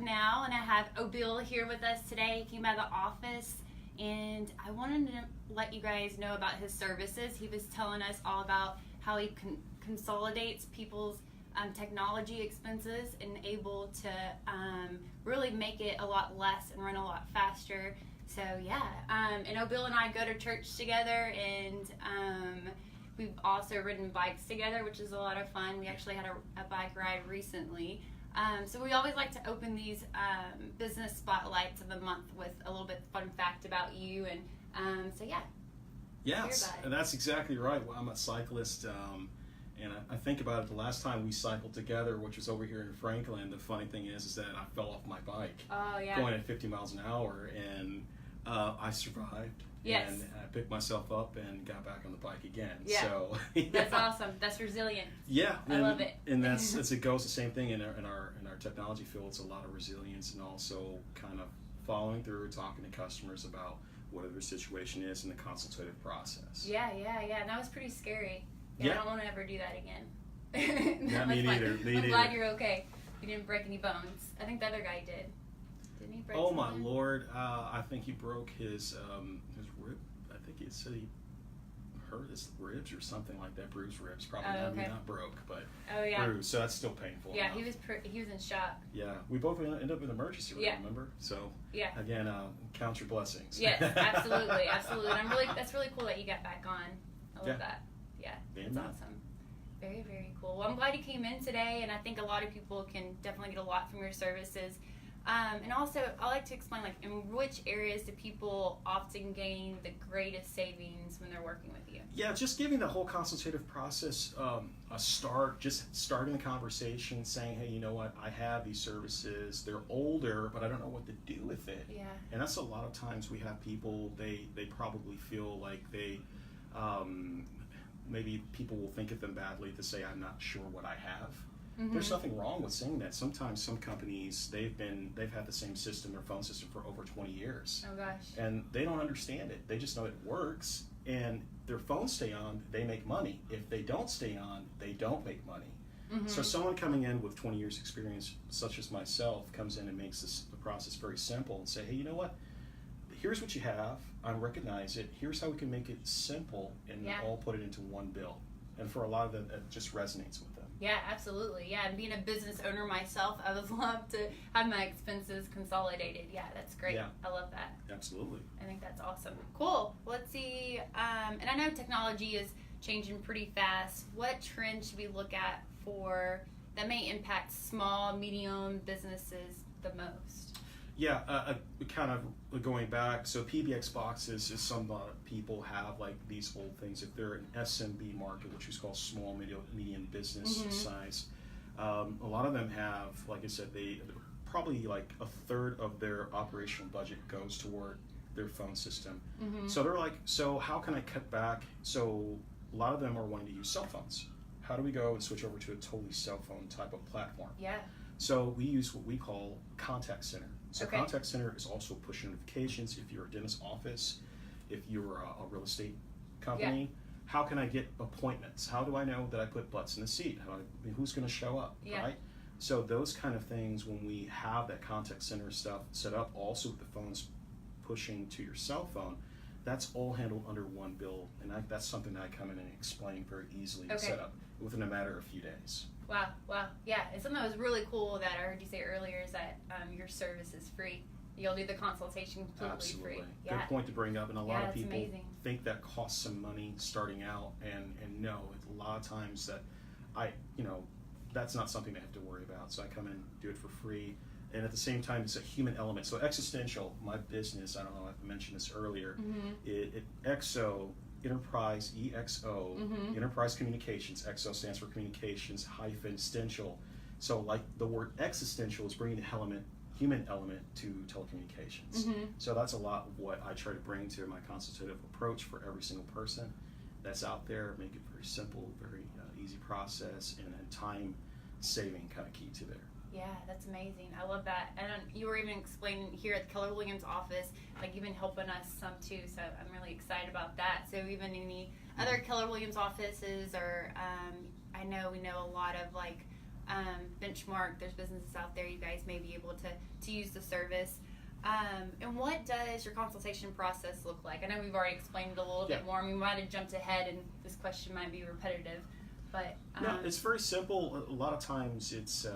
Now, and I have Obil here with us today. He came by the office, and I wanted to let you guys know about his services. He was telling us all about how he consolidates people's technology expenses and able to really make it a lot less and run a lot faster. So yeah, and Obil and I go to church together, and we've also ridden bikes together, which is a lot of fun. We actually had a bike ride recently. So we always like to open these business spotlights of the month with a little bit fun fact about you, and so yeah. Yes, and that's exactly right. Well, I'm a cyclist, and I think about it. The last time we cycled together, which was over here in Franklin, the funny thing is that I fell off my bike going at 50 miles an hour, and I survived. Yes. And I picked myself up and got back on the bike again. Yeah. So That's awesome. That's resilient. Yeah, I love it. And that's as it goes, the same thing in our technology field. It's a lot of resilience and also kind of following through, talking to customers about whatever their situation is in the consultative process. Yeah. That was pretty scary. I don't want to ever do that again. Yeah, me neither. I'm glad you're okay. You didn't break any bones. I think the other guy did. Didn't he break Oh something? my Lord! I think he broke his rib. I think he said he hurt his ribs or something like that. Bruised ribs, probably not broke, but bruised. So that's still painful. Yeah, enough. he was in shock. Yeah, we both ended up in the emergency room. Remember? So again, count your blessings. Yes, absolutely. That's really cool that you got back on. I love that. Yeah, it's awesome. Very, very cool. Well, I'm glad you came in today, and I think a lot of people can definitely get a lot from your services. And also, I like to explain, like, in which areas do people often gain the greatest savings when they're working with you? Yeah, just giving the whole consultative process a start, just starting the conversation, saying, hey, you know what, I have these services, they're older, but I don't know what to do with it. Yeah. And that's a lot of times we have people, they probably feel like they, maybe people will think of them badly to say, I'm not sure what I have. Mm-hmm. There's nothing wrong with saying that. Sometimes some companies, they've had the same system, their phone system, for over 20 years. Oh gosh. And they don't understand it. They just know it works, and their phones stay on, they make money. If they don't stay on, they don't make money. Mm-hmm. So someone coming in with 20 years experience, such as myself, comes in and makes the process very simple and say, hey, you know what? Here's what you have. I recognize it. Here's how we can make it simple and all put it into one bill. And for a lot of them, it just resonates with them. Yeah, absolutely. Yeah, and being a business owner myself, I would love to have my expenses consolidated. Yeah, that's great. Yeah. I love that. Absolutely. I think that's awesome. Cool. Let's see. And I know technology is changing pretty fast. What trends should we look at for that may impact small, medium businesses the most? Yeah, kind of going back, so PBX boxes is some people have, like, these old things. If they're an SMB market, which is called small, medium business size, a lot of them have, like I said, they probably like a third of their operational budget goes toward their phone system. So they're like, so how can I cut back? So a lot of them are wanting to use cell phones. How do we go and switch over to a totally cell phone type of platform? Yeah. So we use what we call contact center. So contact center is also push notifications. If you're a dentist office, if you're a real estate company, how can I get appointments? How do I know that I put butts in the seat? Who's going to show up, right? So those kind of things, when we have that contact center stuff set up, also with the phones pushing to your cell phone, that's all handled under one bill, and that's something that I come in and explain very easily and set up within a matter of a few days. Wow. Yeah, and something that was really cool that I heard you say earlier is that your service is free. You'll do the consultation completely free. Yeah. Good point to bring up, and a lot of people think that costs some money starting out, and no, it's a lot of times that that's not something they have to worry about. So I come in, do it for free, and at the same time, it's a human element. So Exo-tential, my business, I don't know if I mentioned this earlier, Exo, Enterprise, EXO, Enterprise Communications, Exo stands for communications, -tential. So like the word existential is bringing the human element to telecommunications. So that's a lot of what I try to bring to my consultative approach for every single person that's out there. Make it very simple, very easy process, and time saving kind of key to there. Yeah, that's amazing. I love that. And you were even explaining here at the Keller Williams office, like you've been helping us some too, so I'm really excited about that. So even any other Keller Williams offices, or I know we know a lot of like benchmark. There's businesses out there you guys may be able to use the service. And what does your consultation process look like? I know we've already explained it a little bit more. We might have jumped ahead, and this question might be repetitive. But no, it's very simple. A lot of times it's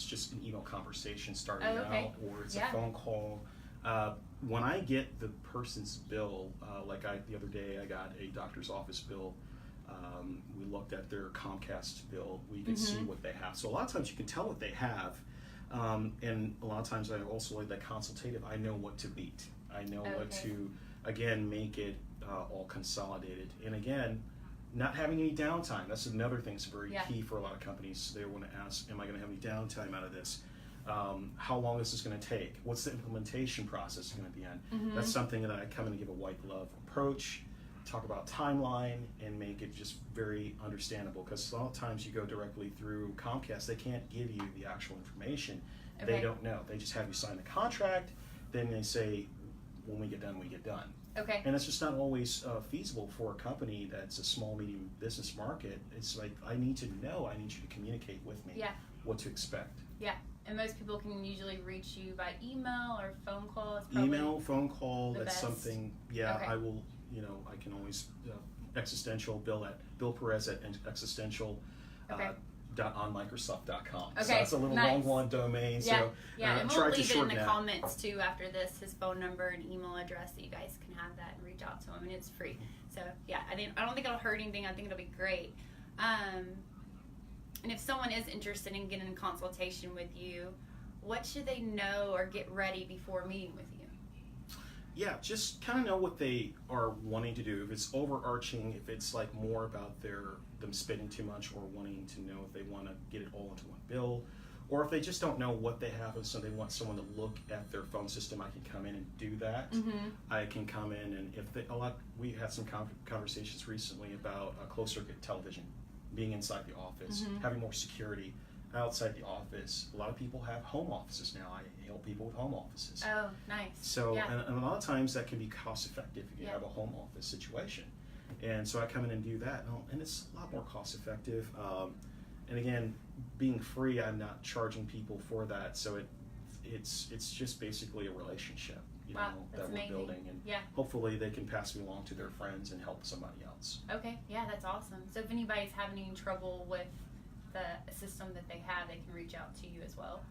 just an email conversation starting out, or it's a phone call. When I get the person's bill, the other day I got a doctor's office bill. We looked at their Comcast bill. We can see what they have. So a lot of times you can tell what they have. And a lot of times I also like that consultative. I know what to beat. I know what to, again, make it all consolidated. And again, not having any downtime. That's another thing that's very key for a lot of companies. They want to ask, am I going to have any downtime out of this? How long is this going to take? What's the implementation process going to be in? That's something that I come in and give a white glove approach, talk about timeline, and make it just very understandable. Because a lot of times you go directly through Comcast, they can't give you the actual information. They don't know. They just have you sign the contract, then they say, when we get done, we get done. And it's just not always feasible for a company that's a small, medium business market. It's like, I need to know, I need you to communicate with me what to expect. And most people can usually reach you by email or phone call. Email, phone call, that's best. Something, I will, I can always, Exo-tential, Obil Perez at Exo-tential. .onmicrosoft.com. So that's a little long one domain. So and we'll leave it in the comments too after this, his phone number and email address, so you guys can have that and reach out to him, and it's free. So I don't think it'll hurt anything. I think it'll be great. And if someone is interested in getting a consultation with you, what should they know or get ready before meeting with you? Just kind of know what they are wanting to do. If it's overarching, if it's like more about them spending too much, or wanting to know if they want to get it all into one bill, or if they just don't know what they have, and so they want someone to look at their phone system, I can come in and do that. I can come in, and we had some conversations recently about closed circuit television, being inside the office, having more security outside the office. A lot of people have home offices now. I help people with home offices. Oh, nice. So, and a lot of times that can be cost effective if you have a home office situation. And so I come in and do that, and it's a lot more cost effective. And again, being free, I'm not charging people for that. So it's just basically a relationship, that we're building, and hopefully they can pass me along to their friends and help somebody else. That's awesome. So if anybody's having any trouble with the system that they have, they can reach out to you as well.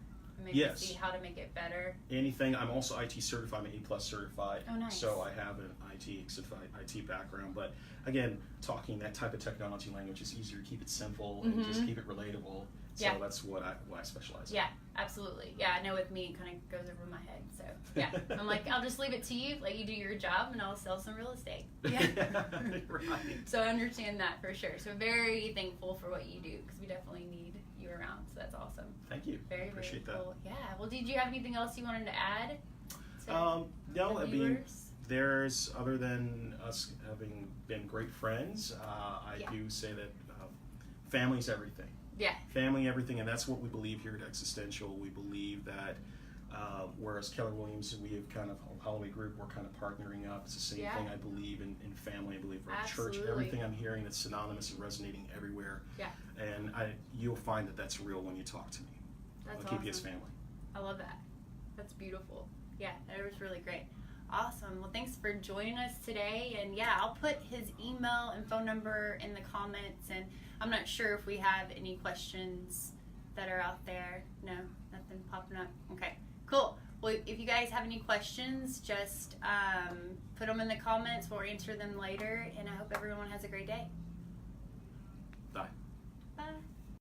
Maybe see how to make it better. Anything. I'm also IT certified. I'm A+ certified. Oh, nice. So I have an IT background. But again, talking that type of technology language is easier to keep it simple and just keep it relatable. So that's what I specialize in. Yeah, absolutely. Yeah, I know with me it kind of goes over my head. So I'm like, I'll just leave it to you, let you do your job, and I'll sell some real estate. Right. So I understand that for sure. So very thankful for what you do, because we definitely need you around. So that's awesome. Thank you. Very, appreciate very cool. that. Yeah. Well, did you have anything else you wanted to add? No, I mean, there's, other than us having been great friends, I do say that family's everything. Family, everything, and that's what we believe here at Exo-tential. We believe that whereas Keller Williams, we have kind of, Holloway Group, we're kind of partnering up. It's the same thing. I believe in family. I believe we're a church. Everything I'm hearing that's synonymous and resonating everywhere. And you'll find that that's real when you talk to me. That's I'll keep you as family. I love that. That's beautiful. Yeah, that was really great. Awesome. Well, thanks for joining us today. And I'll put his email and phone number in the comments. And I'm not sure if we have any questions that are out there. No, nothing popping up. Okay, cool. Well, if you guys have any questions, just put them in the comments. We'll answer them later. And I hope everyone has a great day. Bye.